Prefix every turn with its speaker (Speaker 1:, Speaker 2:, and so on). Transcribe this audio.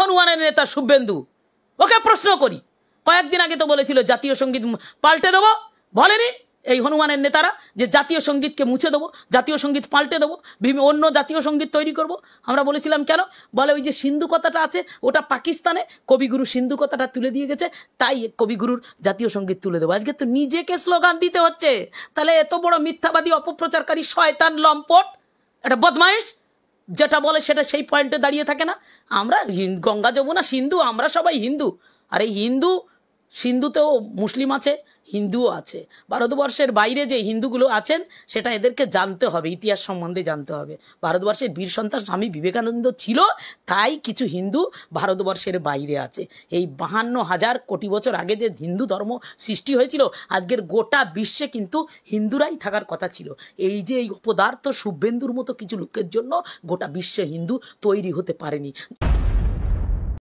Speaker 1: হনুমানের নেতা শুভেন্দু, ওকে প্রশ্ন করি, কয়েকদিন আগে তো বলেছিল জাতীয় সঙ্গীত পাল্টে দেবো, বলেনি এই হনুমানের নেতারা যে জাতীয় সঙ্গীতকে মুছে দেবো, জাতীয় সঙ্গীত পাল্টে দেবো, অন্য জাতীয় সঙ্গীত তৈরি করব। আমরা বলেছিলাম কেন? বলে ওই যে সিন্ধু কথাটা আছে ওটা পাকিস্তানে, কবিগুরু সিন্ধু কথাটা তুলে দিয়ে গেছে, তাই কবিগুরুর জাতীয় সঙ্গীত তুলে দেবো। আজকে তো নিজেকে স্লোগান দিতে হচ্ছে। তাহলে এত বড় মিথ্যাবাদী অপপ্রচারকারী শয়তান লম্পট একটা বদমাইশ যেটা বলে সেটা সেই পয়েন্টে দাঁড়িয়ে থাকে না। আমরা গঙ্গা যমুনা সিন্ধু, আমরা সবাই হিন্দু। আর এই হিন্দু, সিন্ধুতেও মুসলিম আছে, হিন্দুও আছে। ভারতবর্ষের বাইরে যে হিন্দুগুলো আছেন সেটা এদেরকে জানতে হবে, ইতিহাস সম্বন্ধে জানতে হবে। ভারতবর্ষের বীর সন্তান স্বামী বিবেকানন্দ ছিল, তাই কিছু হিন্দু ভারতবর্ষের বাইরে আছে। এই 52,000 কোটি বছর আগে যে হিন্দু ধর্ম সৃষ্টি হয়েছিল, আজকের গোটা বিশ্বে কিন্তু হিন্দুরাই থাকার কথা ছিল। এই যে এই অপদার্থ শুভেন্দুর মতো কিছু লোকের জন্য গোটা বিশ্বে হিন্দু তৈরি হতে পারেনি।